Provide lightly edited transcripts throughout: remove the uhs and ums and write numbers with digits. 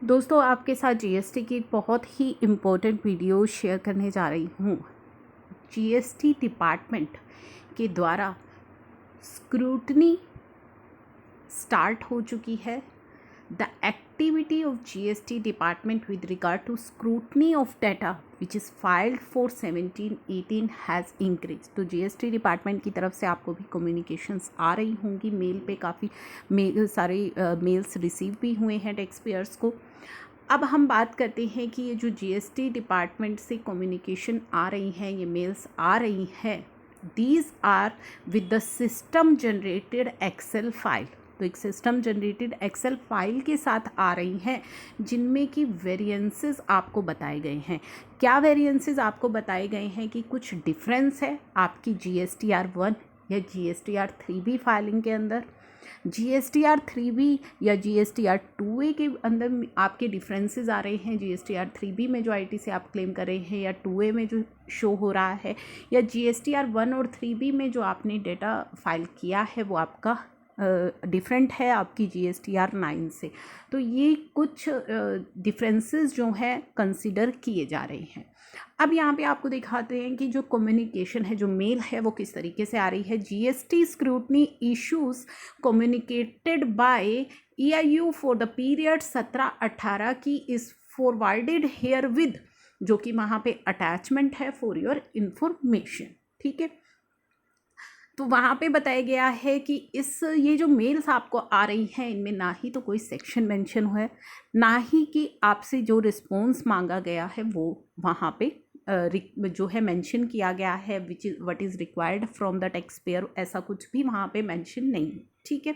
दोस्तों, आपके साथ जीएसटी की बहुत ही इम्पोर्टेंट वीडियो शेयर करने जा रही हूँ। जीएसटी डिपार्टमेंट के द्वारा स्क्रूटनी स्टार्ट हो चुकी है। The activity of GST department with regard to scrutiny of data which is filed for 17-18 has increase. तो जीएसटी डिपार्टमेंट की तरफ से आपको भी कम्युनिकेशंस आ रही होंगी, मेल पे काफ़ी सारे मेल्स रिसीव भी हुए हैं टैक्स पेयर्स को। अब हम बात करते हैं कि ये जो जीएसटी डिपार्टमेंट से कम्युनिकेशन आ रही हैं, ये मेल्स आ रही हैं, these are with the system generated excel file. तो एक सिस्टम जनरेटेड एक्सेल फाइल के साथ आ रही हैं जिनमें कि वेरिएंसेस आपको बताए गए हैं। क्या वेरिएंसेस आपको बताए गए हैं कि कुछ डिफरेंस है आपकी GSTR 1 या GSTR 3B फाइलिंग के अंदर, GSTR 3B या GSTR 2A के अंदर आपके डिफरेंसेस आ रहे हैं। GSTR 3B में जो ITC आप क्लेम कर रहे हैं या 2A में जो शो हो रहा है, या GSTR 1 और 3B में जो आपने डेटा फाइल किया है वो आपका डिफरेंट है आपकी GSTR 9 से। तो ये कुछ डिफरेंसेस जो हैं कंसिडर किए जा रहे हैं। अब यहाँ पे आपको दिखाते हैं कि जो कम्युनिकेशन है, जो मेल है, वो किस तरीके से आ रही है। GST scrutiny issues communicated bye EIU for the period 17-18 की इज़ फॉरवर्डेड हेयर विद, जो कि वहाँ पे अटैचमेंट है फॉर योर इंफॉर्मेशन। ठीक है, तो वहाँ पे बताया गया है कि ये जो मेल्स आपको आ रही हैं, इनमें ना ही तो कोई सेक्शन मेंशन हुआ है, ना ही कि आपसे जो रिस्पॉन्स मांगा गया है वो वहाँ पे जो है मेंशन किया गया है, which is what is required from the tax payer, ऐसा कुछ भी वहाँ पे मेंशन नहीं है। ठीक है,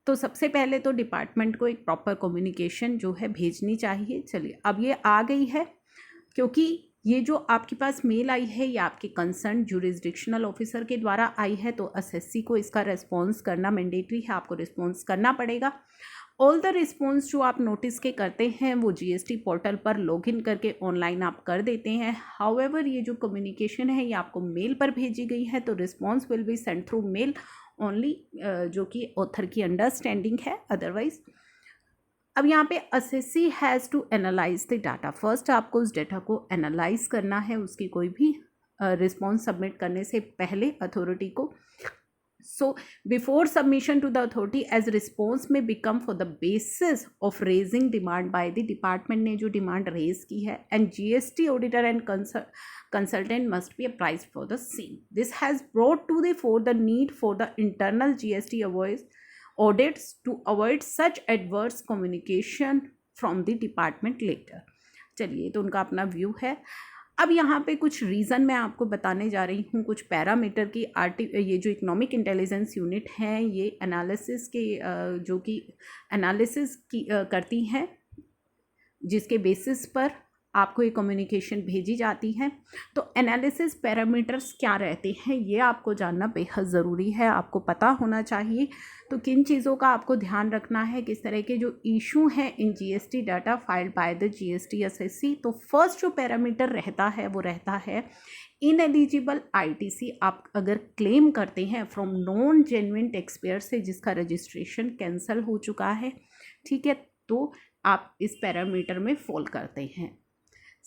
तो सबसे पहले तो डिपार्टमेंट को एक प्रॉपर कम्युनिकेशन जो है भेजनी चाहिए। चलिए, अब ये आ गई है, क्योंकि ये जो आपके पास मेल आई है ये आपके कंसर्न जुरिस्डिक्शनल ऑफिसर के द्वारा आई है, तो एसएससी को इसका रिस्पॉन्स करना मैंडेटरी है, आपको रिस्पॉन्स करना पड़ेगा। ऑल द रिस्पॉन्स जो आप नोटिस के करते हैं वो जीएसटी पोर्टल पर लॉगिन करके ऑनलाइन आप कर देते हैं। हाउएवर ये जो कम्युनिकेशन है ये आपको मेल पर भेजी गई है, तो response will be send through mail only, जो कि ऑथर की अंडरस्टैंडिंग है। अदरवाइज अब यहाँ पे SSC has to analyze the data. First आपको उस डाटा को एनालाइज करना है, उसकी कोई भी रिस्पॉन्स सबमिट करने से पहले अथॉरिटी को। So before submission to the authority as response में become for the basis of raising demand by the department ने जो डिमांड रेज की है, and GST auditor and consultant must be apprised for the same. This has brought to the fore the need for the internal GST audits to avoid such adverse communication from the department later. चलिए, तो उनका अपना view है। अब यहाँ पे कुछ reason मैं आपको बताने जा रही हूँ, कुछ पैरामीटर की ये जो इकोनॉमिक इंटेलिजेंस यूनिट हैं ये एनालिसिस के जो कि एनालिसिस की करती हैं, जिसके बेसिस पर आपको ये कम्युनिकेशन भेजी जाती है। तो एनालिसिस पैरामीटर्स क्या रहते हैं ये आपको जानना बेहद ज़रूरी है, आपको पता होना चाहिए। तो किन चीज़ों का आपको ध्यान रखना है, किस तरह के जो इशू हैं in GST data filed by the GST SSC. तो फर्स्ट जो पैरामीटर रहता है वो रहता है इनएलिजिबल आईटीसी। आप अगर क्लेम करते हैं from non genuine tax payer से जिसका रजिस्ट्रेशन कैंसिल हो चुका है, ठीक है, तो आप इस पैरामीटर में फॉल करते हैं।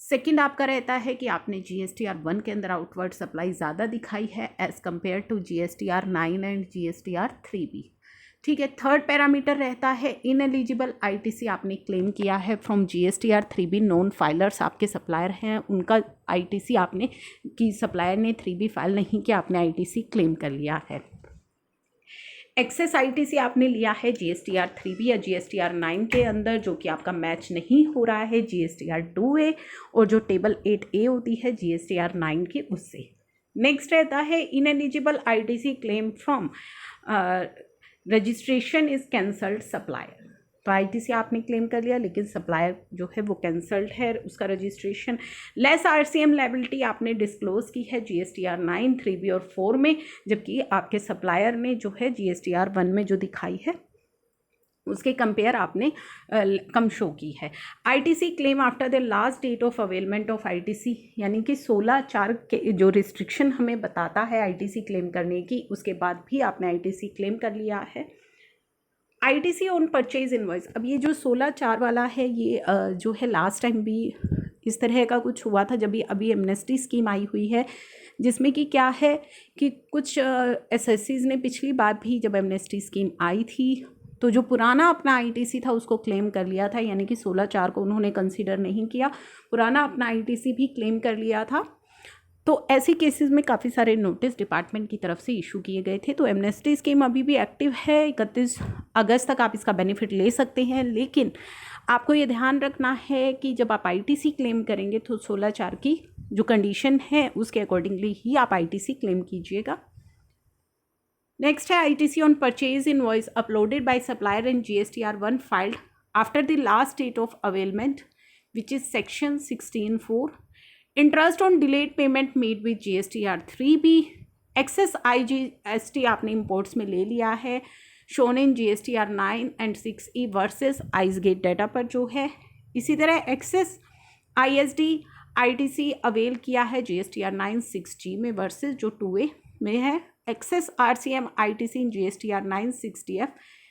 सेकंड आपका रहता है कि आपने GSTR 1 के अंदर आउटवर्ड सप्लाई ज़्यादा दिखाई है as compare to GSTR 9 and GSTR 3B। ठीक है, थर्ड पैरामीटर रहता है इनएलिजिबल आईटीसी आपने क्लेम किया है from GSTR 3B। Non filers आपके सप्लायर हैं, उनका आईटीसी आपने कि सप्लायर ने 3B फाइल नहीं किया, आपने आईटीसी क्लेम कर लिया है। एक्सेस आईटीसी आपने लिया है GSTR 3B या GSTR 9 के अंदर, जो कि आपका मैच नहीं हो रहा है GSTR 2A और जो टेबल 8A होती है GSTR 9 की उससे। नेक्स्ट रहता है ineligible ITC claim from registration is cancelled supplier. तो आईटीसी आपने क्लेम कर लिया लेकिन सप्लायर जो है वो कैंसल्ड है, उसका रजिस्ट्रेशन। लेस आरसीएम लायबिलिटी आपने डिस्क्लोज की है GSTR 9, 3B और 4 में, जबकि आपके सप्लायर ने जो है GSTR 1 में जो दिखाई है उसके कंपेयर आपने कम शो की है। ITC claim after the last date of availment of ITC, यानी कि 16/4 के जो रिस्ट्रिक्शन हमें बताता है आईटीसी क्लेम करने की, उसके बाद भी आपने आईटीसी क्लेम कर लिया है। ITC ऑन परचेज इनवॉइस, अब ये जो 16/4 वाला है ये जो है लास्ट टाइम भी इस तरह का कुछ हुआ था जब अभी एमनेस्टी स्कीम आई हुई है, जिसमें कि क्या है कि कुछ एसएससीज ने पिछली बार भी जब एमनेस्टी स्कीम आई थी तो जो पुराना अपना आईटीसी था उसको क्लेम कर लिया था, यानी कि 16/4 को उन्होंने कंसीडर नहीं किया, पुराना अपना आईटीसी भी क्लेम कर लिया था। तो ऐसे केसेस में काफ़ी सारे नोटिस डिपार्टमेंट की तरफ से इशू किए गए थे। तो एमनेस्टी स्कीम अभी भी एक्टिव है, 31 अगस्त तक आप इसका बेनिफिट ले सकते हैं, लेकिन आपको ये ध्यान रखना है कि जब आप आईटीसी क्लेम करेंगे तो 16/4 की जो कंडीशन है उसके अकॉर्डिंगली ही आप आईटीसी क्लेम कीजिएगा। नेक्स्ट है ITC on purchase invoice uploaded by supplier and GSTR1 filed after the last date of availment which is section 16(4). Interest on delayed payment made with GSTR3B। Excess IGST आपने imports में ले लिया है, shown in GSTR9 and 6E versus ICEGATE data पर जो है। इसी तरह एक्सेस ISD ITC अवेल किया है GSTR9 6G में वर्सेस जो 2A में है। एक्सेस RCM ITC इन GSTR9 6DF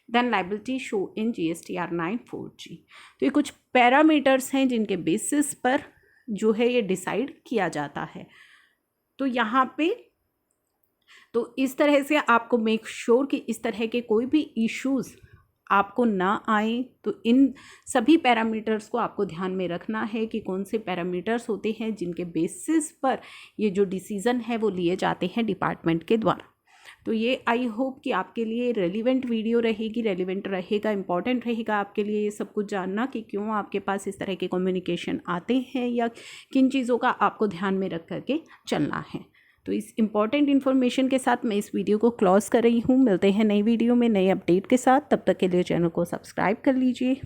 then liability show in GSTR9 4G। तो ये कुछ पैरामीटर्स हैं जिनके बेसिस पर जो है ये डिसाइड किया जाता है। तो यहाँ पे तो इस तरह से आपको मेक श्योर कि इस तरह के कोई भी इश्यूज़ आपको ना आए। तो इन सभी पैरामीटर्स को आपको ध्यान में रखना है कि कौन से पैरामीटर्स होते हैं जिनके बेसिस पर ये जो डिसीज़न है वो लिए जाते हैं डिपार्टमेंट के द्वारा। तो ये आई होप कि आपके लिए रेलिवेंट वीडियो रहेगी, रेलिवेंट रहेगा, इंपॉर्टेंट रहेगा आपके लिए ये सब कुछ जानना कि क्यों आपके पास इस तरह के कम्युनिकेशन आते हैं या किन चीज़ों का आपको ध्यान में रख करके चलना है। तो इस इम्पॉर्टेंट इन्फॉर्मेशन के साथ मैं इस वीडियो को क्लोज कर रही हूँ। मिलते हैं नई वीडियो में नए अपडेट के साथ, तब तक के लिए चैनल को सब्सक्राइब कर लीजिए।